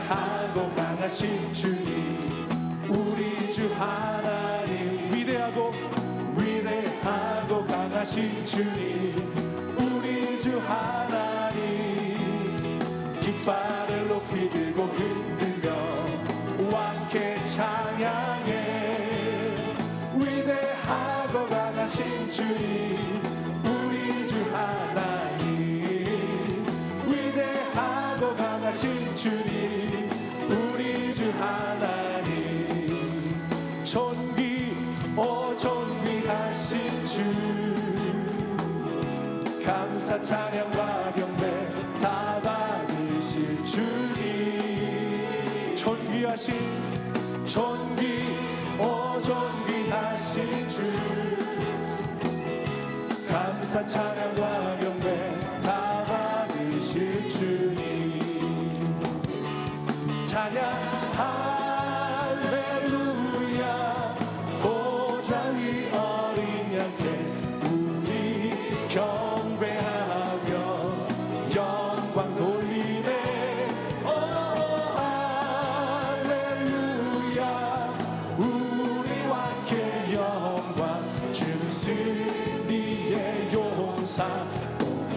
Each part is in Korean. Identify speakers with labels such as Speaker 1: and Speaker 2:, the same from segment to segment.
Speaker 1: 위대하고 강하신 주님, 우리 주 하나님. 위대하고 강하신 주님, 우리 주 하나님. 깃발을 높이 들고 흔들며 왕께 찬양해. 위대하고 강하신 주님, 우리 주 하나님. 위대하고 강하신 주님, 우리 주 하나님. 존귀하신 주, 감사 찬양과 경배 다 받으실 주님. 존귀하신 주, 감사 찬양과 경배 다 받으실 주님. 찬양 할렐루야. 보좌 위 어린 양께 우리 경배하며 영광 돌리네. 오 할렐루야. 우리 왕께 영광 주는 승리의 용사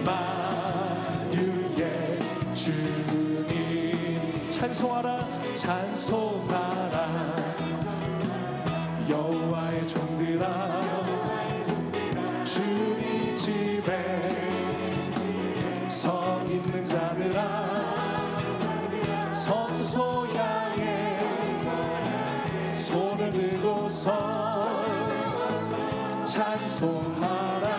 Speaker 1: 만유의 주님. 찬송하라 여호와의 종들아, 주님 집에 서 있는 자들아, 성소 향해 손을 들고서 찬송하라.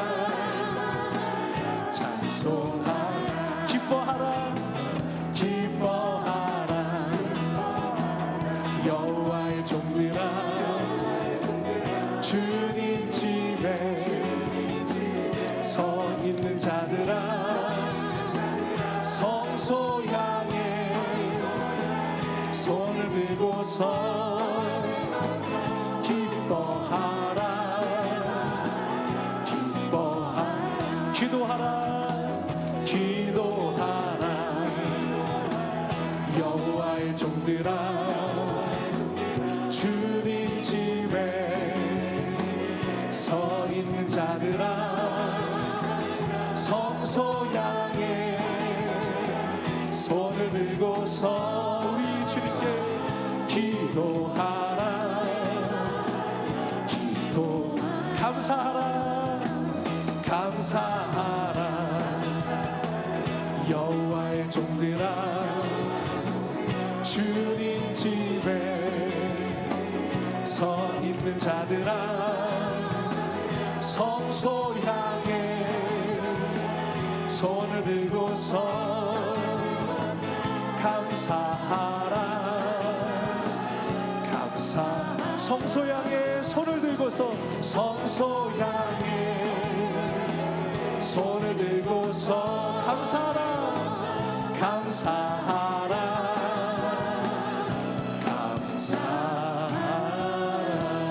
Speaker 1: 기뻐하라 여호와의 종들아, 주님 집에 서 있는 자들아, 성소 향해 손을 들고서 기뻐하라. 기도하라 여호와의 종들아, 주님 집에 서 있는 자들아, 성소 향해 손을 들고서 우리 주님께 기도하라. 감사하라 여호와의 종들아, 주님 집에 서 있는 자들아, 성소 향해 손을 들고서 감사하라. 성소 향해 손을 들고서, 성소 향해 손을 들고서 감사하라.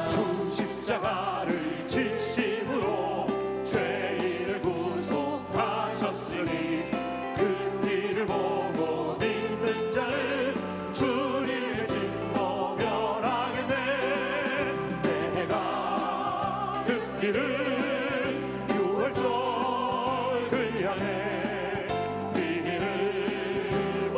Speaker 2: 주 십자가를 지심으로 죄인을 구속하셨으니 그 피를 보고 믿는 자는 주님의 진노 면하겠네. 내가 그 피를 유월절 그 향해 피를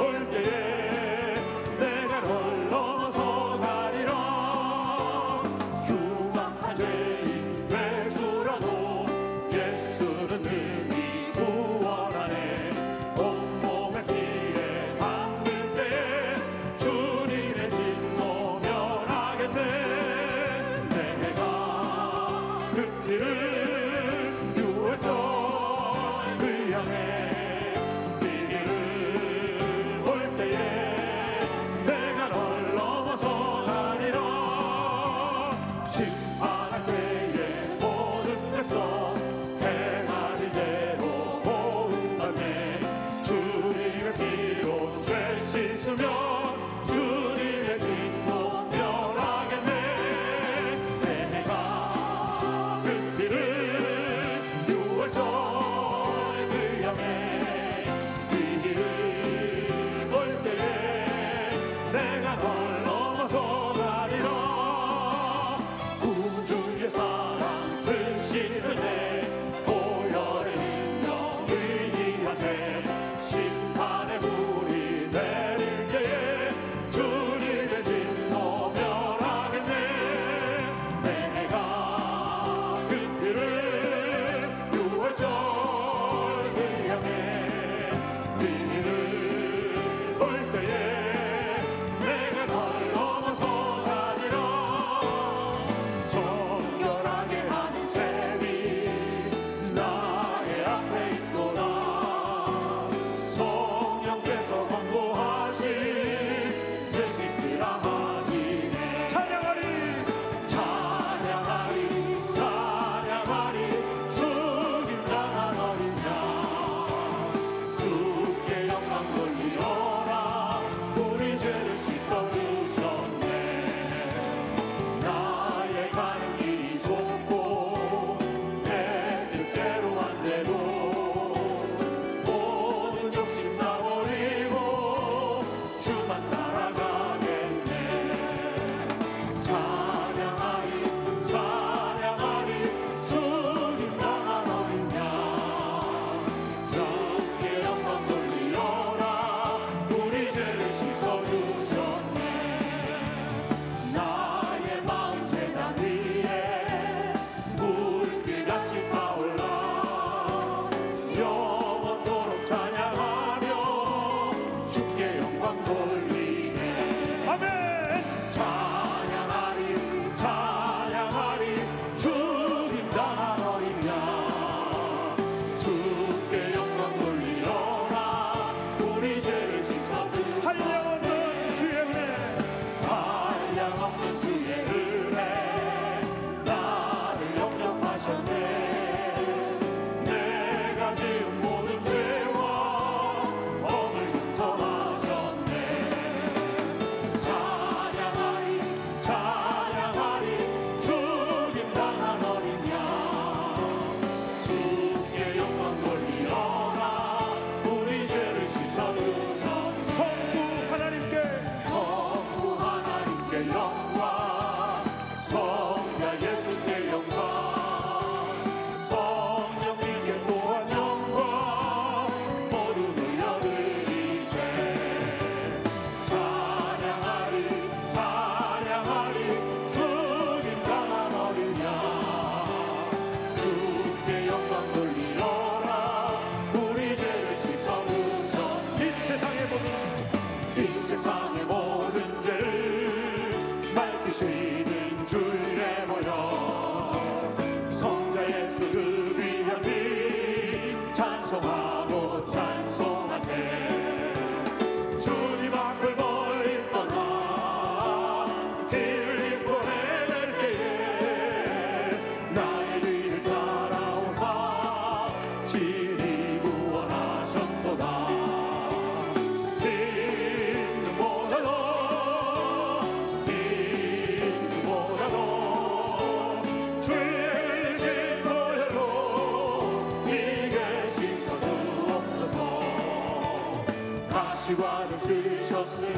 Speaker 2: 물관을 쓰셨으니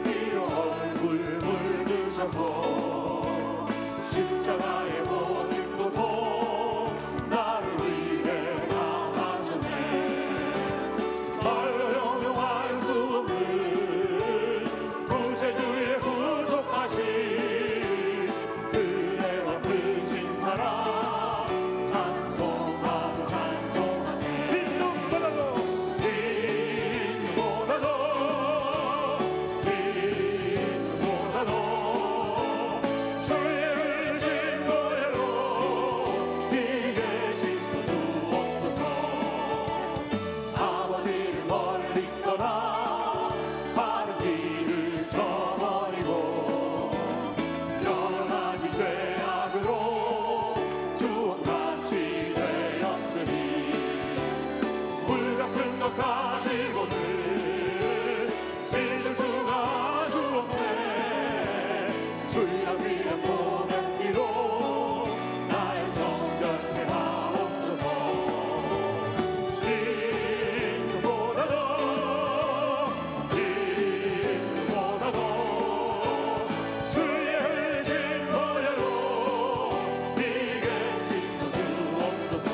Speaker 2: 피로 얼굴 물드셨고 십자가의 모든 고통 나를 위해 당하셨네. 말로 형용할 수 없는 구세주의 구속하신 그대와 크신 사랑 찬송하고 찬송하세.
Speaker 1: 인도받아도
Speaker 2: 주의 의신 노예로 비게 씻어 주옵소서. 아버지를 멀리 떠나 바른 길을 저버리고 여러 가지 죄악으로 주옥같이 되었으니 물 같은 것 가지고는 씻을 수가 주 없네. 주의랑 위한 고백기로 날 정결케 하옵소서. 이보다도 주의 의신 노예로 비게 씻어 주옵소서.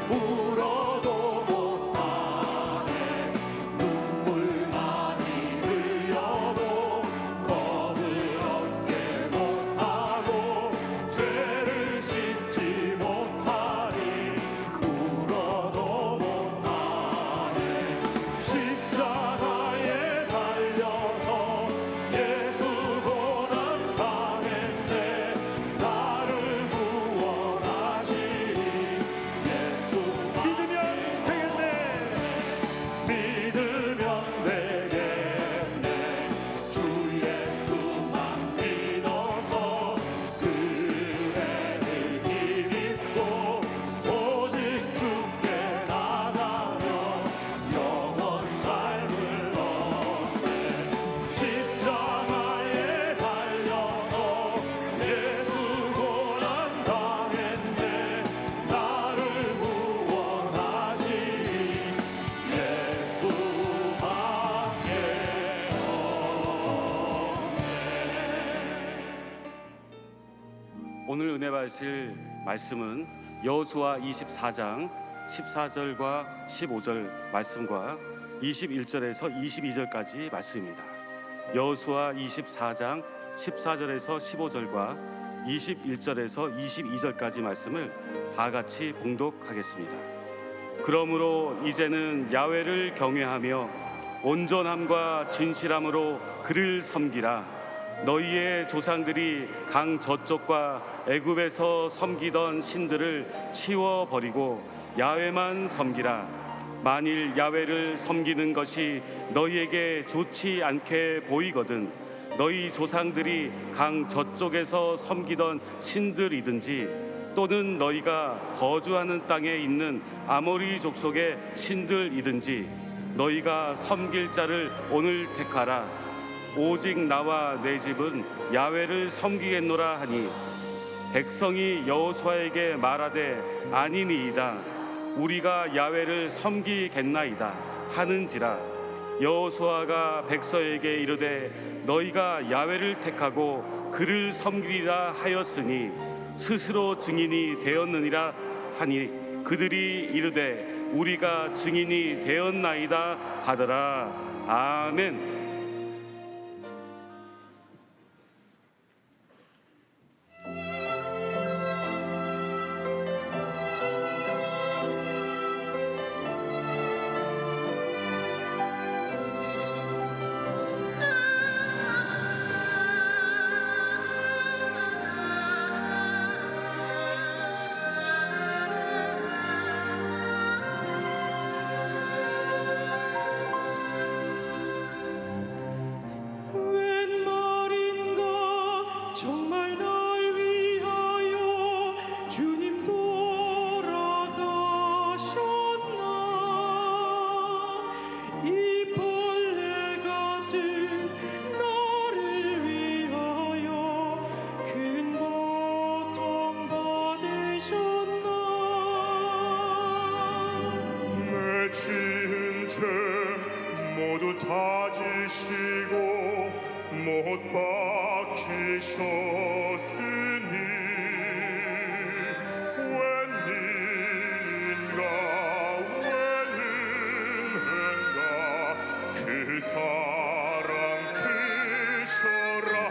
Speaker 2: 울어도 못하네. 눈물 많이 흘려도 겁을 얻게 못하고 죄를 씻지 못하니 울어도 못하네. 십자가에 달려서 예수 고난 당했네. 나를 구원하시니 예수
Speaker 1: 믿으면 되겠네.
Speaker 2: 믿으면 되겠네. 주 예수만 믿어서 그에게 힘입고 오직 주께 나가며 영원 삶을 얻네. 십자가에 달려서 예수 고난 당했네. 나를 구원하시니 예수밖에
Speaker 3: 오늘 은혜 받으실 말씀은 여호수아 24장 14절과 15절 말씀과 21절에서 22절까지 말씀입니다. 여호수아 24장 14절에서 15절과 21절에서 22절까지 말씀을 다 같이 봉독하겠습니다. 그러므로 이제는 야훼를 경외하며 온전함과 진실함으로 그를 섬기라. 너희의 조상들이 강 저쪽과 애굽에서 섬기던 신들을 치워버리고 야훼만 섬기라. 만일 야훼를 섬기는 것이 너희에게 좋지 않게 보이거든 너희 조상들이 강 저쪽에서 섬기던 신들이든지 또는 너희가 거주하는 땅에 있는 아모리 족속의 신들이든지 너희가 섬길 자를 오늘 택하라. 오직 나와 내 집은 야훼를 섬기겠노라 하니 백성이 여호수아에게 말하되 아니니이다. 우리가 야훼를 섬기겠나이다 하는지라. 여호수아가 백성에게 이르되 너희가 야훼를 택하고 그를 섬기리라 하였으니 스스로 증인이 되었느니라 하니 그들이 이르되 우리가 증인이 되었나이다 하더라. 아멘.
Speaker 2: 모두 다지시고 못 박히셨으니 웬일인가 웬은가 그 사랑 크셔라.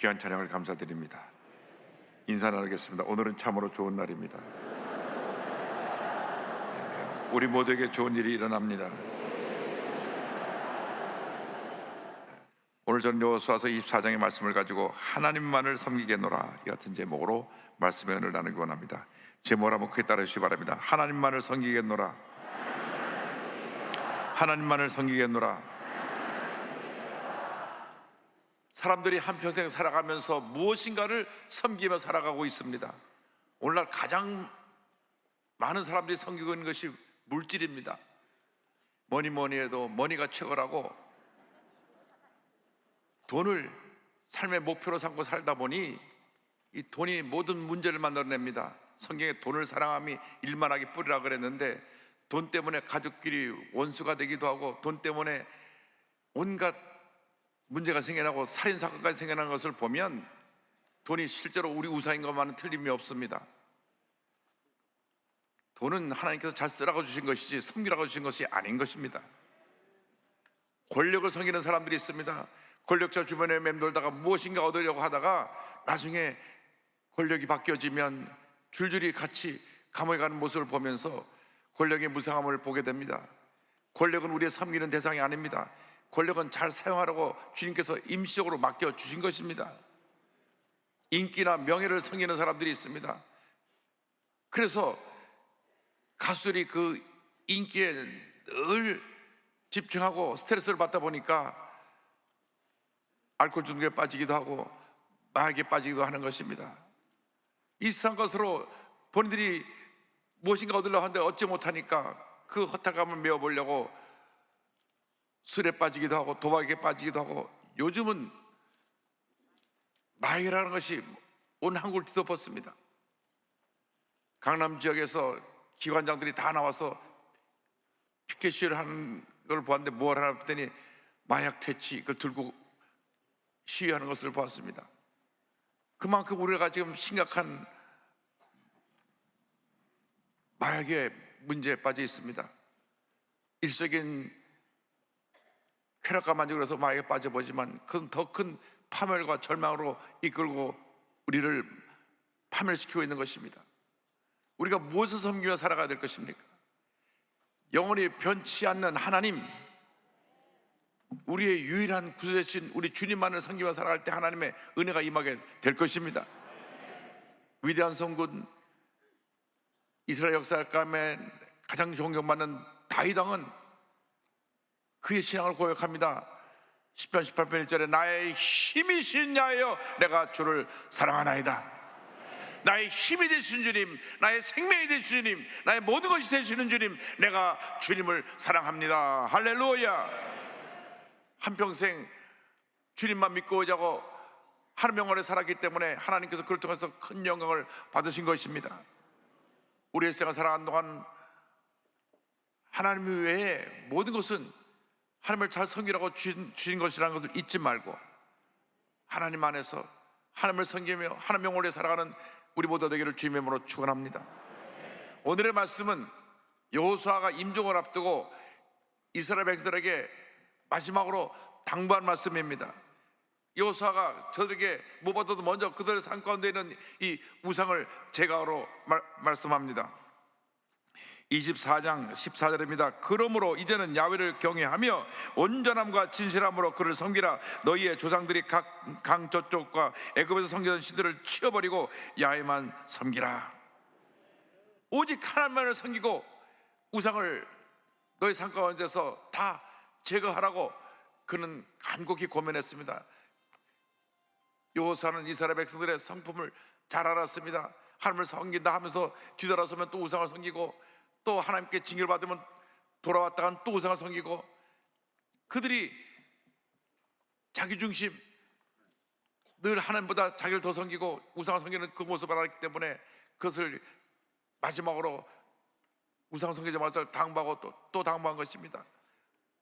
Speaker 4: 귀한 찬양을 감사드립니다. 인사 나누겠습니다. 오늘은 참으로 좋은 날입니다. 우리 모두에게 좋은 일이 일어납니다. 오늘 저는 여호수아서 24장의 말씀을 가지고 하나님만을 섬기겠노라 이 같은 제목으로 말씀의 은혜를 나누기 원합니다. 제목을 한번 크게 따라 주시기 바랍니다. 하나님만을 섬기겠노라. 하나님만을 섬기겠노라. 사람들이 한평생 살아가면서 무엇인가를 섬기며 살아가고 있습니다. 오늘날 가장 많은 사람들이 섬기고 있는 것이 물질입니다. 뭐니 해도 머니가 최고라고 돈을 삶의 목표로 삼고 살다 보니 이 돈이 모든 문제를 만들어냅니다. 성경에 돈을 사랑함이 일만하기 뿌리라 그랬는데 돈 때문에 가족끼리 원수가 되기도 하고 돈 때문에 온갖 문제가 생겨나고 살인사건까지 생겨난 것을 보면 돈이 실제로 우리 우상인 것만은 틀림이 없습니다. 돈은 하나님께서 잘 쓰라고 주신 것이지 섬기라고 주신 것이 아닌 것입니다. 권력을 섬기는 사람들이 있습니다. 권력자 주변에 맴돌다가 무엇인가 얻으려고 하다가 나중에 권력이 바뀌어지면 줄줄이 같이 감옥에 가는 모습을 보면서 권력의 무상함을 보게 됩니다. 권력은 우리의 섬기는 대상이 아닙니다. 권력은 잘 사용하라고 주님께서 임시적으로 맡겨주신 것입니다. 인기나 명예를 섬기는 사람들이 있습니다. 그래서 가수들이 그 인기에 늘 집중하고 스트레스를 받다 보니까 알코올 중독에 빠지기도 하고 마약에 빠지기도 하는 것입니다. 이상한 것으로 본인들이 무엇인가 얻으려고 하는데 얻지 못하니까 그 허탈감을 메워보려고 술에 빠지기도 하고 도박에 빠지기도 하고, 요즘은 마약이라는 것이 온 한국을 뒤덮었습니다. 강남 지역에서 기관장들이 다 나와서 피켓 시위를 하는 걸 보았는데 뭘 하나 했더니 마약 퇴치 그걸 들고 시위하는 것을 보았습니다. 그만큼 우리가 지금 심각한 마약의 문제에 빠져 있습니다. 일시적인 쾌락과 만족으로서 마약에 빠져보지만 그건 더 큰 파멸과 절망으로 이끌고 우리를 파멸시키고 있는 것입니다. 우리가 무엇을 섬기며 살아가야 될 것입니까? 영원히 변치 않는 하나님, 우리의 유일한 구세주신 우리 주님만을 섬기며 살아갈 때 하나님의 은혜가 임하게 될 것입니다. 위대한 성군, 이스라엘 역사 가운데 가장 존경받는 다윗 왕은 그의 신앙을 고백합니다. 10편 18편 1절에 나의 힘이신 야여 내가 주를 사랑하나이다. 나의 힘이 되시는 주님, 나의 생명이 되시는 주님, 나의 모든 것이 되시는 주님, 내가 주님을 사랑합니다. 할렐루야. 한평생 주님만 믿고 오자고 하나님 영원에 살았기 때문에 하나님께서 그를 통해서 큰 영광을 받으신 것입니다. 우리의 생을 살아가는 동안 하나님 외에 모든 것은 하나님을 잘 섬기라고 주신 것이라는 것을 잊지 말고 하나님 안에서 하나님을 섬기며 하나님 영원에 살아가는 우리 모두 되기를 주님의 이름으로 축원합니다. 오늘의 말씀은 여호수아가 임종을 앞두고 이스라엘 백성들에게 마지막으로 당부한 말씀입니다. 여호수아가 저들에게 무엇보다도 먼저 그들의 삶 가운데 있는 이 우상을 제거하러 말씀합니다. 24장 14절입니다. 그러므로 이제는 야훼를 경외하며 온전함과 진실함으로 그를 섬기라. 너희의 조상들이 각 강 저쪽과 애굽에서 섬기던 신들을 치워버리고 야훼만 섬기라. 오직 하나님만을 섬기고 우상을 너희 삶 가운데서 다 제거하라고 그는 간곡히 고민했습니다. 여호수아는 이스라엘 백성들의 성품을 잘 알았습니다. 하나님을 섬긴다 하면서 뒤돌아서면 또 우상을 섬기고, 또 하나님께 징계를 받으면 돌아왔다간 또 우상을 섬기고, 그들이 자기 중심, 늘 하나님보다 자기를 더 섬기고 우상을 섬기는 그 모습을 알았기 때문에 그것을 마지막으로 우상을 섬기지 말아서 당부하고 또 당부한 것입니다.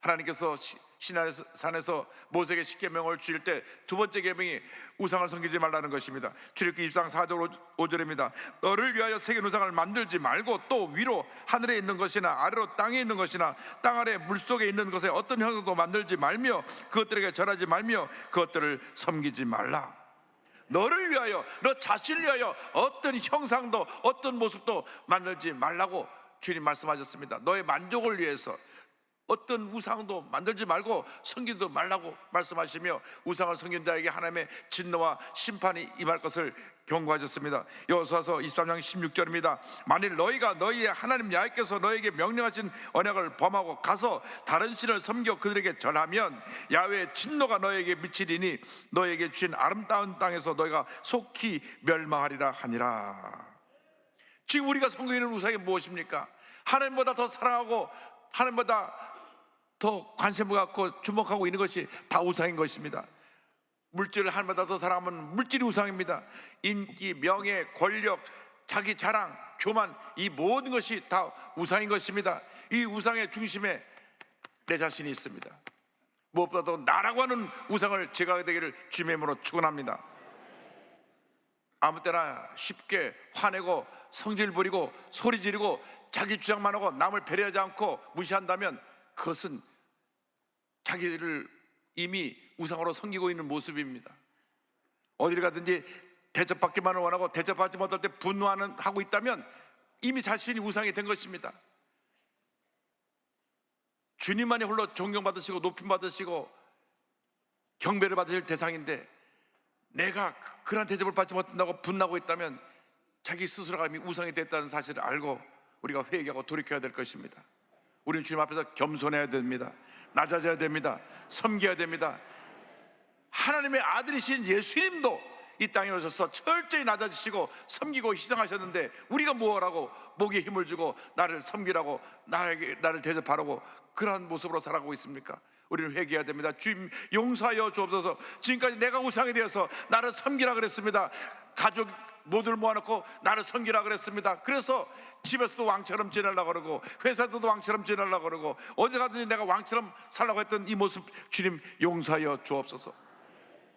Speaker 4: 하나님께서 시내산에서 모세에게 십계명을 주실 때 두 번째 계명이 우상을 섬기지 말라는 것입니다. 출애굽기 20장 4절 5절입니다. 너를 위하여 새긴 우상을 만들지 말고 또 위로 하늘에 있는 것이나 아래로 땅에 있는 것이나 땅 아래 물속에 있는 것에 어떤 형상도 만들지 말며 그것들에게 절하지 말며 그것들을 섬기지 말라. 너를 위하여, 너 자신을 위하여 어떤 형상도 어떤 모습도 만들지 말라고 주님 말씀하셨습니다. 너의 만족을 위해서 어떤 우상도 만들지 말고 섬기지도 말라고 말씀하시며 우상을 섬긴 자에게 하나님의 진노와 심판이 임할 것을 경고하셨습니다. 여호수아서 23장 16절입니다. 만일 너희가 너희의 하나님 야훼께서 너에게 명령하신 언약을 범하고 가서 다른 신을 섬겨 그들에게 절하면 야훼의 진노가 너에게 미치리니 너에게 주신 아름다운 땅에서 너희가 속히 멸망하리라 하니라. 지금 우리가 섬기는 우상이 무엇입니까? 하나님보다 더 사랑하고 하나님보다 더 관심을 갖고 주목하고 있는 것이 다 우상인 것입니다. 물질을 하나님보다 더 사랑하면 물질이 우상입니다. 인기, 명예, 권력, 자기 자랑, 교만, 이 모든 것이 다 우상인 것입니다. 이 우상의 중심에 내 자신이 있습니다. 무엇보다도 나라고 하는 우상을 제거하게 되기를 주님의 이름으로 축원합니다. 아무 때나 쉽게 화내고 성질 부리고 소리 지르고 자기 주장만 하고 남을 배려하지 않고 무시한다면 그것은 자기를 이미 우상으로 섬기고 있는 모습입니다. 어디를 가든지 대접받기만을 원하고 대접받지 못할 때 분노하고 있다면 이미 자신이 우상이 된 것입니다. 주님만이 홀로 존경받으시고 높임받으시고 경배를 받으실 대상인데 내가 그런 대접을 받지 못한다고 분노하고 있다면 자기 스스로가 이미 우상이 됐다는 사실을 알고 우리가 회개하고 돌이켜야 될 것입니다. 우리는 주님 앞에서 겸손해야 됩니다. 낮아져야 됩니다. 섬겨야 됩니다. 하나님의 아들이신 예수님도 이 땅에 오셔서 철저히 낮아지시고 섬기고 희생하셨는데 우리가 뭐라고 목에 힘을 주고 나를 섬기라고 나를 대접하라고 그러한 모습으로 살아가고 있습니까? 우리는 회개해야 됩니다. 주님 용서하여 주옵소서. 지금까지 내가 우상이 되어서 나를 섬기라 그랬습니다. 가족 모두를 모아놓고 나를 섬기라 그랬습니다. 그래서 집에서도 왕처럼 지내려고 그러고 회사에서도 왕처럼 지내려고 그러고 어디 가든지 내가 왕처럼 살라고 했던 이 모습 주님 용서하여 주옵소서.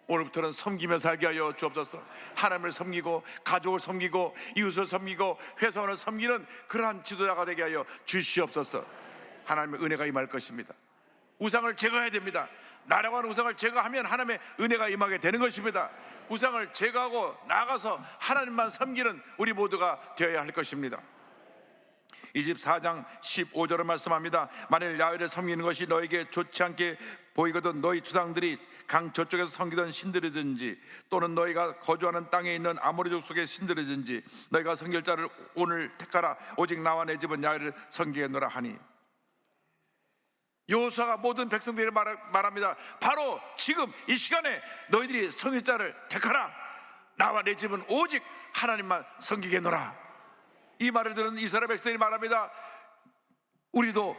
Speaker 4: 오늘부터는 섬기며 살게 하여 주옵소서. 하나님을 섬기고 가족을 섬기고 이웃을 섬기고 회사원을 섬기는 그러한 지도자가 되게 하여 주시옵소서. 하나님의 은혜가 임할 것입니다. 우상을 제거해야 됩니다. 나라고 하는 우상을 제거하면 하나님의 은혜가 임하게 되는 것입니다. 우상을 제거하고 나가서 하나님만 섬기는 우리 모두가 되어야 할 것입니다. 24장 15절을 말씀합니다. 만일 야훼를 섬기는 것이 너에게 좋지 않게 보이거든 너희 조상들이 강 저쪽에서 섬기던 신들이든지 또는 너희가 거주하는 땅에 있는 아모리 족속의 신들이든지 너희가 섬길 자를 오늘 택하라. 오직 나와 내 집은 야훼를 섬기겠노라 하니. 여호수아가 모든 백성들이 말합니다. 바로 지금 이 시간에 너희들이 섬길 자를 택하라. 나와 내 집은 오직 하나님만 섬기겠노라. 이 말을 들은 이스라엘 백성들이 말합니다. 우리도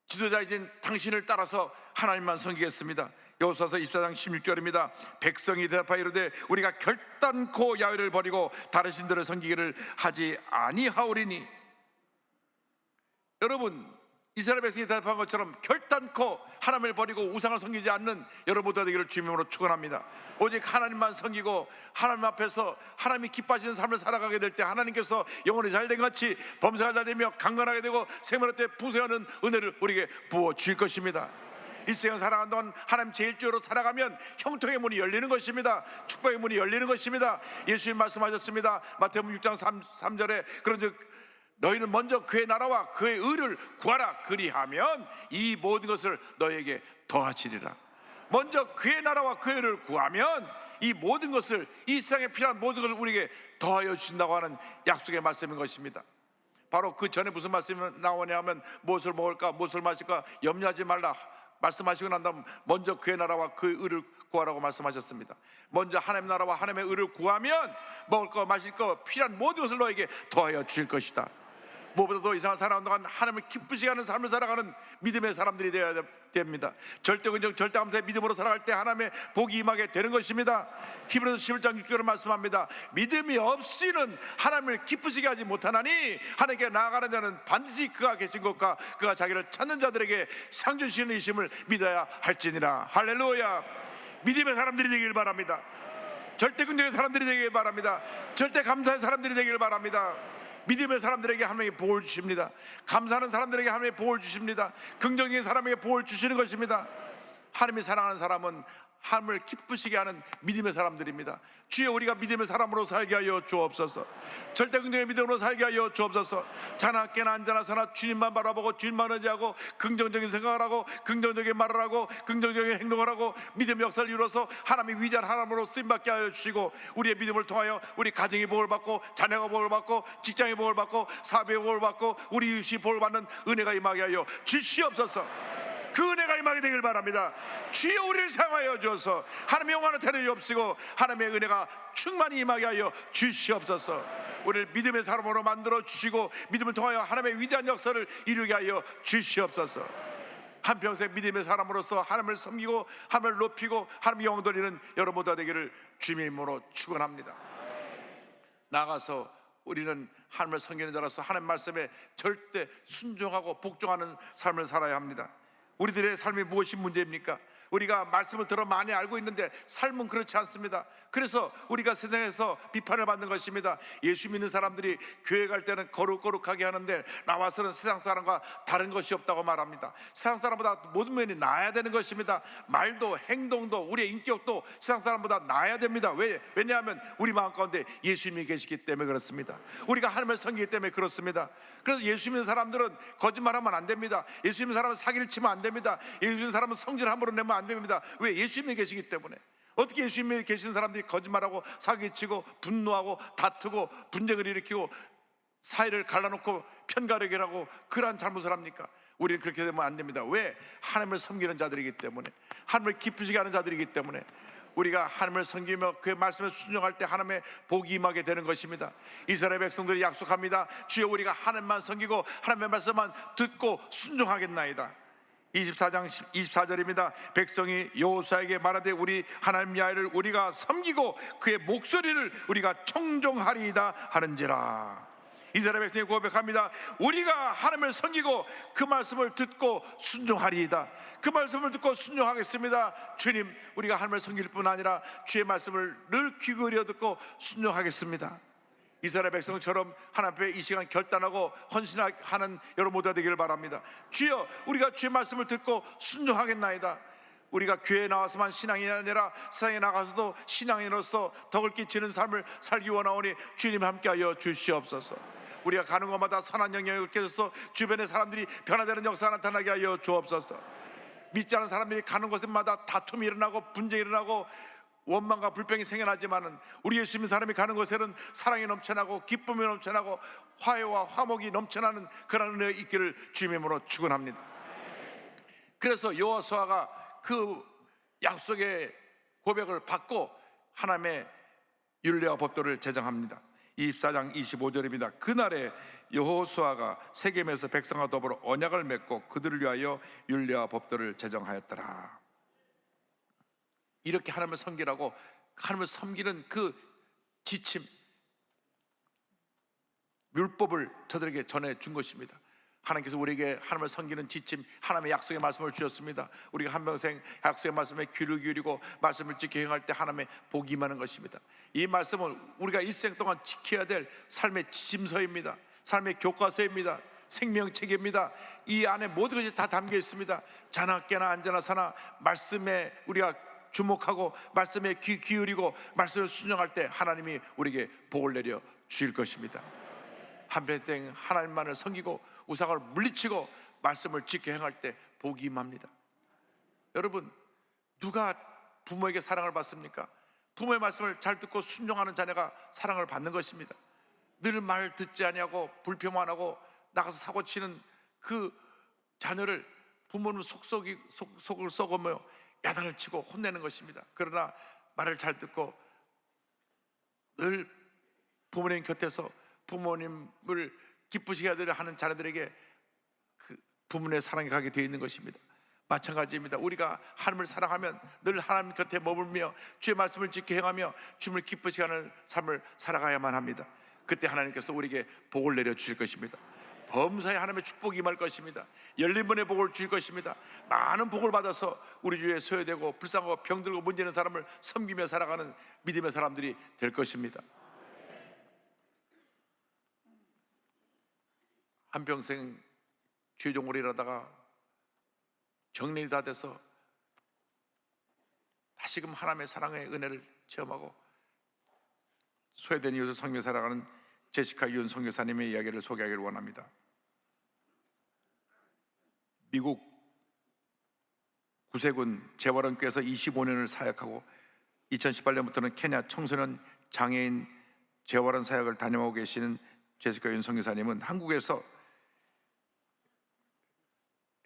Speaker 4: 지도자이신 당신을 따라서 하나님만 섬기겠습니다. 여호수아서 24장 16절입니다. 백성이 대답하여 이르되 우리가 결단코 야훼를 버리고 다른 신들을 섬기기를 하지 아니하오리니. 여러분, 이스라엘 백성이 대답한 것처럼 결단코 하나님을 버리고 우상을 섬기지 않는 여러분들 되기를 주님으로 축원합니다. 오직 하나님만 섬기고 하나님 앞에서 하나님이 기뻐하시는 삶을 살아가게 될 때 하나님께서 영혼이 잘된 같이 범사가 잘되며 강건하게 되고 생명의 때 부세하는 은혜를 우리에게 부어주실 것입니다. 일생을 살아가는 동안 하나님 제1주로 살아가면 형통의 문이 열리는 것입니다. 축복의 문이 열리는 것입니다. 예수님 말씀하셨습니다. 마태복음 6장 3절에 그런즉 너희는 먼저 그의 나라와 그의 의를 구하라. 그리하면 이 모든 것을 너희에게 더하시리라. 먼저 그의 나라와 그의 의를 구하면 이 모든 것을, 이 세상에 필요한 모든 것을 우리에게 더하여 주신다고 하는 약속의 말씀인 것입니다. 바로 그 전에 무슨 말씀이 나오냐 하면 무엇을 먹을까 무엇을 마실까 염려하지 말라 말씀하시고 난 다음 먼저 그의 나라와 그의 의를 구하라고 말씀하셨습니다. 먼저 하나님 나라와 하나님의 의를 구하면 먹을 거 마실 거 필요한 모든 것을 너에게 더하여 주실 것이다. 무엇보다도 이 세상 살아가는 동안 하나님을 기쁘시게 하는 삶을 살아가는 믿음의 사람들이 되어야 됩니다. 절대 긍정 절대 감사의 믿음으로 살아갈 때 하나님의 복이 임하게 되는 것입니다. 히브리서 11장 6절을 말씀합니다. 믿음이 없이는 하나님을 기쁘시게 하지 못하나니 하나님께 나아가는 자는 반드시 그가 계신 것과 그가 자기를 찾는 자들에게 상 주시는 이심을 믿어야 할지니라. 할렐루야. 믿음의 사람들이 되길 바랍니다. 절대 긍정의 사람들이 되길 바랍니다. 절대 감사의 사람들이 되길 바랍니다. 믿음의 사람들에게 하나님이 복을 주십니다. 감사하는 사람들에게 하나님이 복을 주십니다. 긍정적인 사람에게 복을 주시는 것입니다. 하나님이 사랑하는 사람은 하나님을 기쁘시게 하는 믿음의 사람들입니다. 주여 우리가 믿음의 사람으로 살게 하여 주옵소서. 절대 긍정의 믿음으로 살게 하여 주옵소서. 자나 깨나 앉아나 서나 주님만 바라보고 주님만 의지하고 긍정적인 생각을 하고 긍정적인 말을 하고 긍정적인 행동을 하고 믿음의 역사를 이루어서 하나님의 위대한 하나님으로 쓰임받게 하여 주시고 우리의 믿음을 통하여 우리 가정이 복을 받고 자녀가 복을 받고 직장이 복을 받고 사업이 복을 받고 우리 이웃이 복을 받는 은혜가 임하게 하여 주시옵소서. 그 은혜가 임하게 되길 바랍니다. 주여 우리를 사용하여 주어서 하나님의 영광을 태를 없이고 하나님의 은혜가 충만히 임하게 하여 주시옵소서. 우리를 믿음의 사람으로 만들어 주시고 믿음을 통하여 하나님의 위대한 역사를 이루게 하여 주시옵소서. 한평생 믿음의 사람으로서 하나님을 섬기고 하나님을 높이고 하나님의 영광 돌리는 여러분 모두가 되기를 주님의 이름으로 축원합니다. 나아가서 우리는 하나님을 섬기는 자로서 하나님 말씀에 절대 순종하고 복종하는 삶을 살아야 합니다. 우리들의 삶이 무엇이 문제입니까? 우리가 말씀을 들어 많이 알고 있는데 삶은 그렇지 않습니다. 그래서 우리가 세상에서 비판을 받는 것입니다. 예수 믿는 사람들이 교회 갈 때는 거룩거룩하게 하는데 나와서는 세상 사람과 다른 것이 없다고 말합니다. 세상 사람보다 모든 면이 나아야 되는 것입니다. 말도 행동도 우리의 인격도 세상 사람보다 나아야 됩니다. 왜냐하면 우리 마음 가운데 예수님이 계시기 때문에 그렇습니다. 우리가 하나님을 섬기기 때문에 그렇습니다. 그래서 예수 믿는 사람들은 거짓말하면 안 됩니다. 예수 믿는 사람은 사기를 치면 안 됩니다. 예수 믿는 사람은 성질 함부로 내면 안 됩니다. 왜? 예수님이 계시기 때문에. 어떻게 예수님이 계신 사람들이 거짓말하고 사기치고 분노하고 다투고 분쟁을 일으키고 사이를 갈라놓고 편가르기를 하고 그러한 잘못을 합니까? 우리는 그렇게 되면 안 됩니다. 왜? 하나님을 섬기는 자들이기 때문에, 하나님을 기쁘시게 하는 자들이기 때문에, 우리가 하나님을 섬기며 그의 말씀에 순종할 때 하나님의 복이 임하게 되는 것입니다. 이스라엘 백성들이 약속합니다. 주여 우리가 하나님만 섬기고 하나님의 말씀만 듣고 순종하겠나이다. 24장 24절입니다. 백성이 여호수아에게 말하되 우리 하나님 야훼를 우리가 섬기고 그의 목소리를 우리가 청종하리이다 하는지라. 이스라엘 백성이 고백합니다. 우리가 하나님을 섬기고 그 말씀을 듣고 순종하리이다. 그 말씀을 듣고 순종하겠습니다. 주님, 우리가 하나님을 섬길 뿐 아니라 주의 말씀을 늘 귀 기울여 듣고 순종하겠습니다. 이스라엘 백성처럼 하나님 앞에 이 시간 결단하고 헌신하는 여러분 모두가 되기를 바랍니다. 주여, 우리가 주의 말씀을 듣고 순종하겠나이다. 우리가 교회에 나와서만 신앙이 아니라 세상에 나가서도 신앙인으로서 덕을 끼치는 삶을 살기 원하오니 주님 함께하여 주시옵소서. 우리가 가는 곳마다 선한 영향을 끼쳐서 주변의 사람들이 변화되는 역사가 나타나게 하여 주옵소서. 믿지 않은 사람들이 가는 곳마다 다툼이 일어나고 분쟁이 일어나고 원망과 불평이 생겨나지만은 우리 예수 믿는 사람이 가는 곳에는 사랑이 넘쳐나고 기쁨이 넘쳐나고 화해와 화목이 넘쳐나는 그런 은혜가 있기를 주님의 이름으로 축원합니다. 그래서 여호수아가 그 약속의 고백을 받고 하나님의 율례와 법도를 제정합니다. 24장 25절입니다. 그날에 여호수아가 세겜에서 백성과 더불어 언약을 맺고 그들을 위하여 율례와 법도를 제정하였더라. 이렇게 하나님을 섬기라고, 하나님을 섬기는 그 지침, 율법을 저들에게 전해준 것입니다. 하나님께서 우리에게 하나님을 섬기는 지침, 하나님의 약속의 말씀을 주셨습니다. 우리가 한평생 약속의 말씀에 귀를 기울이고 말씀을 지켜 행할 때 하나님의 복이 임하는 것입니다. 이 말씀은 우리가 일생 동안 지켜야 될 삶의 지침서입니다. 삶의 교과서입니다. 생명책입니다. 이 안에 모든 것이 다 담겨 있습니다. 자나 깨나 앉아나 사나 말씀에 우리가 주목하고 말씀에 귀 기울이고 말씀을 순종할 때 하나님이 우리에게 복을 내려 주실 것입니다. 한평생 하나님만을 섬기고 우상을 물리치고 말씀을 지켜 행할 때 복이 임합니다. 여러분, 누가 부모에게 사랑을 받습니까? 부모의 말씀을 잘 듣고 순종하는 자녀가 사랑을 받는 것입니다. 늘 말 듣지 아니하고 불평만 하고 나가서 사고치는 그 자녀를 부모는 속을 썩으며 야단을 치고 혼내는 것입니다. 그러나 말을 잘 듣고 늘 부모님 곁에서 부모님을 기쁘시게 하는 자녀들에게 그 부모의 사랑이 가게 되어 있는 것입니다. 마찬가지입니다. 우리가 하나님을 사랑하면 늘 하나님 곁에 머물며 주의 말씀을 지켜 행하며 주님을 기쁘시게 하는 삶을 살아가야만 합니다. 그때 하나님께서 우리에게 복을 내려 주실 것입니다. 범사에 하나님의 축복이 임할 것입니다. 열린 번의 복을 주실 것입니다. 많은 복을 받아서 우리 주위에 소외되고 불쌍하고 병들고 문제는 사람을 섬기며 살아가는 믿음의 사람들이 될 것입니다. 한평생 죄종을 일하다가 정년이 다 돼서 다시금 하나님의 사랑의 은혜를 체험하고 소외된 이웃을 섬기며 살아가는 제시카 이윤 선교사님의 이야기를 소개하기를 원합니다. 미국 구세군 재활원교회에서 25년을 사역하고 2018년부터는 케냐 청소년 장애인 재활원 사역을 다녀오고 계시는 제시카 이윤 선교사님은 한국에서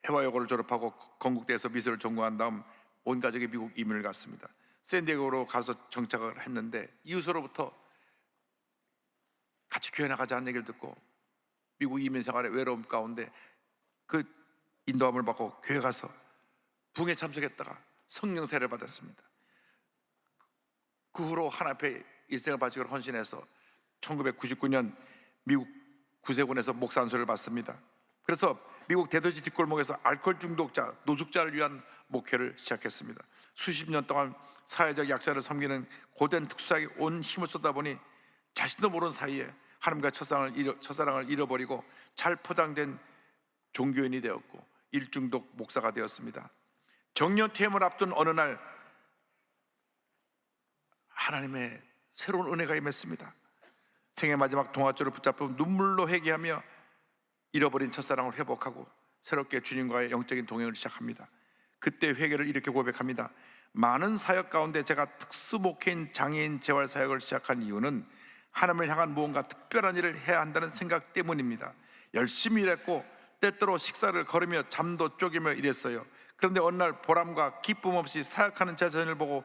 Speaker 4: 해화여고를 졸업하고 건국대에서 미술을 전공한 다음 온 가족이 미국 이민을 갔습니다. 샌디에고로 가서 정착을 했는데 이웃으로부터 같이 교회 나가자는 얘기를 듣고 미국 이민 생활의 외로움 가운데 그 인도함을 받고 교회 가서 부흥에 참석했다가 성령 세례를 받았습니다. 그 후로 하나님 앞에 일생을 바치기로 헌신해서 1999년 미국 구세군에서 목사 안수를 받습니다. 그래서 미국 대도시 뒷골목에서 알코올 중독자, 노숙자를 위한 목회를 시작했습니다. 수십 년 동안 사회적 약자를 섬기는 고된 특수사에 온 힘을 쏟다 보니 자신도 모르는 사이에 하나님과 첫사랑을 잃어버리고 잘 포장된 종교인이 되었고 일중독 목사가 되었습니다. 정년 퇴임을 앞둔 어느 날 하나님의 새로운 은혜가 임했습니다. 생애 마지막 동아줄을 붙잡고 눈물로 회개하며 잃어버린 첫사랑을 회복하고 새롭게 주님과의 영적인 동행을 시작합니다. 그때 회개를 이렇게 고백합니다. 많은 사역 가운데 제가 특수목회인 장애인 재활 사역을 시작한 이유는 하나님을 향한 무언가 특별한 일을 해야 한다는 생각 때문입니다. 열심히 일했고 때때로 식사를 거르며 잠도 쪼개며 일했어요. 그런데 어느 날 보람과 기쁨 없이 사역하는 제 자신을 보고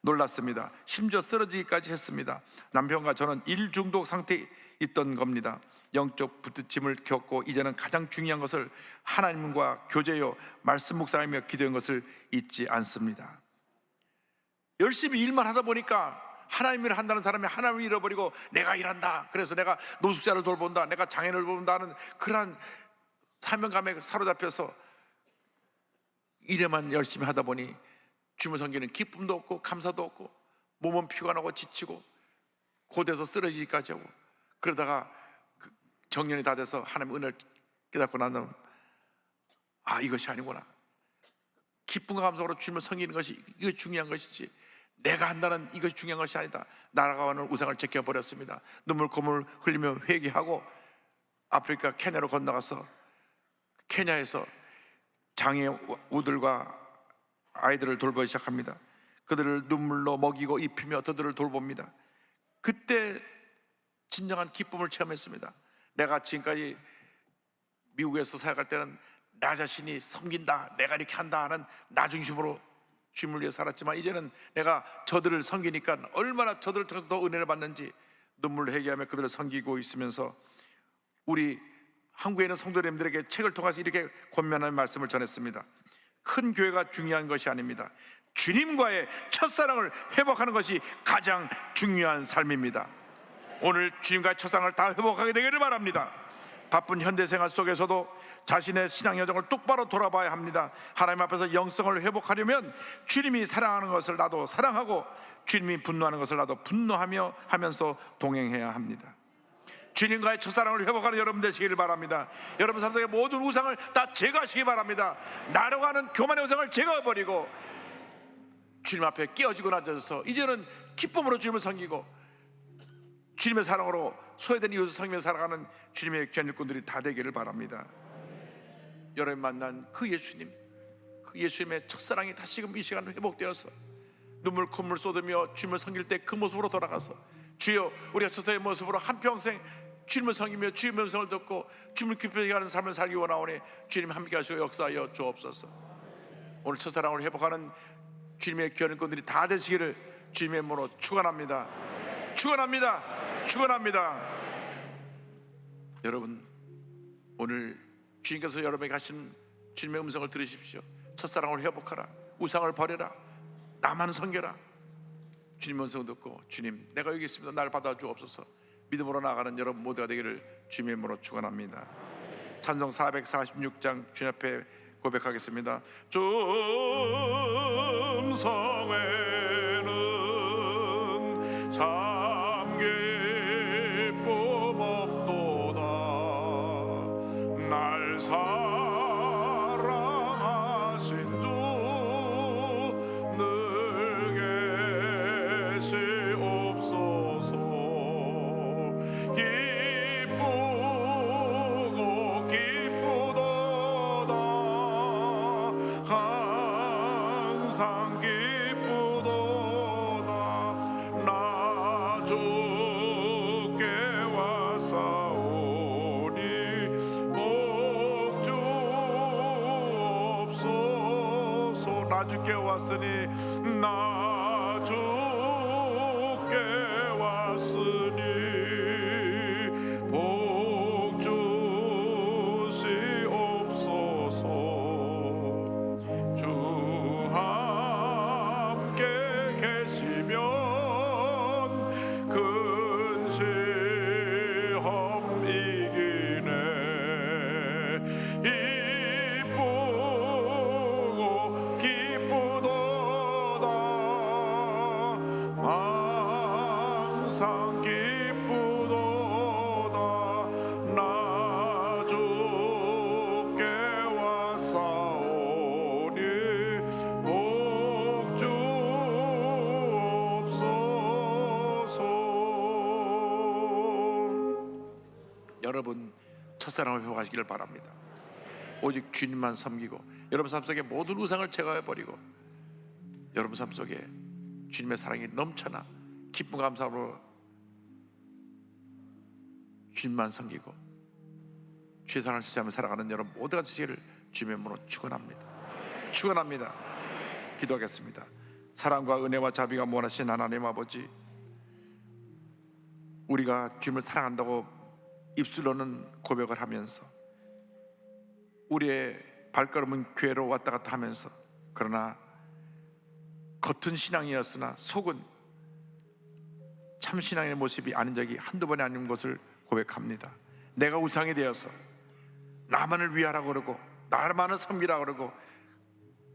Speaker 4: 놀랐습니다. 심지어 쓰러지기까지 했습니다. 남편과 저는 일 중독 상태에 있던 겁니다. 영적 부딪힘을 겪고 이제는 가장 중요한 것을 하나님과 교제요 말씀 묵상하며 기도한 것을 잊지 않습니다. 열심히 일만 하다 보니까 하나님 일을 한다는 사람이 하나님을 잃어버리고 내가 일한다, 그래서 내가 노숙자를 돌본다, 내가 장애인을 돌본다 하는 그러한 사명감에 사로잡혀서 일에만 열심히 하다 보니 주님을 섬기는 기쁨도 없고 감사도 없고 몸은 피곤하고 지치고 고대에서 쓰러지기까지 하고, 그러다가 정년이 다 돼서 하나님의 은혜를 깨닫고 나면 이것이 아니구나, 기쁨과 감사로 주님을 섬기는 것이 이거 중요한 것이지 내가 한다는 이것이 중요한 것이 아니다. 날아가는 우상을 제껴버렸습니다. 눈물 고물 흘리며 회개하고 아프리카 케냐로 건너가서 케냐에서 장애우들과 아이들을 돌보기 시작합니다. 그들을 눈물로 먹이고 입히며 그들을 돌봅니다. 그때 진정한 기쁨을 체험했습니다. 내가 지금까지 미국에서 사역할 때는 나 자신이 섬긴다, 내가 이렇게 한다 하는 나 중심으로 주님을 위해 살았지만 이제는 내가 저들을 섬기니까 얼마나 저들을 통해서 더 은혜를 받는지 눈물을 회개하며 그들을 섬기고 있으면서 우리 한국에 있는 성도님들에게 책을 통해서 이렇게 권면하는 말씀을 전했습니다. 큰 교회가 중요한 것이 아닙니다. 주님과의 첫사랑을 회복하는 것이 가장 중요한 삶입니다. 오늘 주님과의 첫사랑을 다 회복하게 되기를 바랍니다. 바쁜 현대생활 속에서도 자신의 신앙 여정을 똑바로 돌아봐야 합니다. 하나님 앞에서 영성을 회복하려면 주님이 사랑하는 것을 나도 사랑하고 주님이 분노하는 것을 나도 분노하며 하면서 동행해야 합니다. 주님과의 첫사랑을 회복하는 여러분 되시기를 바랍니다. 여러분 삶 속의 모든 우상을 다 제거하시기 바랍니다. 나로 하는 교만의 우상을 제거해버리고 주님 앞에 깨어지고 낮아져서 이제는 기쁨으로 주님을 섬기고 주님의 사랑으로 소외된 이웃을 섬기며 살아가는 주님의 귀한 일꾼들이 다 되기를 바랍니다. 여러분 만난 그 예수님, 그 예수님의 첫사랑이 다시금 이 시간 회복되어서 눈물 콧물 쏟으며 주님을 섬길 때 그 모습으로 돌아가서 주여 우리가 첫사랑의 모습으로 한평생 주님을 섬기며 주님의 음성을 듣고 주님을 기쁘게 하는 삶을 살기 원하오니 주님 함께 하시고 역사하여 주옵소서. 오늘 첫사랑을 회복하는 주님의 귀한 일꾼들이 다 되시기를 주님의 이름으로 축원합니다. 축원합니다. 축원합니다. 여러분 오늘 주님께서 여러분에게 하신 주님의 음성을 들으십시오. 첫사랑을 회복하라, 우상을 버려라, 나만 섬겨라. 주님 음성을 듣고 주님 내가 여기 있습니다, 날 받아주옵소서. 믿음으로 나아가는 여러분 모두가 되기를 주님의 이름으로 축원합니다. 찬송 446장 주님 앞에 고백하겠습니다.
Speaker 2: 좀 성에는 참 기쁨 없도다. 날 사랑하신 주 늘 계시옵소서. 기쁘고 기쁘도다. 항상 기쁘도다. 나 주께 왔사오니 복 주옵소서. 나 주께 왔으니 나 주께 왔으니 복 주시옵소서. 주 함께 계시면 큰 시험 이기네. 이쁘고 기쁘도다. 항상 기쁘도다. 나 주께 왔사오니 복 주옵소서.
Speaker 4: 여러분 첫사랑을 회복하시기를 바랍니다. 오직 주님만 섬기고 여러분 삶 속에 모든 우상을 제거해버리고 여러분 삶 속에 주님의 사랑이 넘쳐나 기쁨 감사함으로 주님만 섬기고 주의 사랑을 지시하며 살아가는 여러분 모두가 되시기를 주님의 이름으로 축원합니다. 축원합니다. 기도하겠습니다. 사랑과 은혜와 자비가 무한하신 하나님 아버지, 우리가 주님을 사랑한다고 입술로는 고백을 하면서 우리의 발걸음은 교회로 왔다 갔다 하면서, 그러나 겉은 신앙이었으나 속은 참 신앙의 모습이 아닌 적이 한두 번이 아닌 것을 고백합니다. 내가 우상이 되어서 나만을 위하라고 그러고 나만을 섬기라고 그러고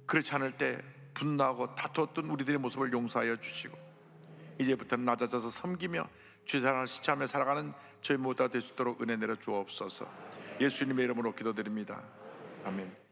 Speaker 4: 그렇지 않을 때 분노하고 다투었던 우리들의 모습을 용서하여 주시고, 이제부터는 낮아져서 섬기며 주의 사랑을 시차하며 살아가는 저희 모두가 될 수 있도록 은혜 내려 주옵소서. 예수님의 이름으로 기도드립니다. 아멘.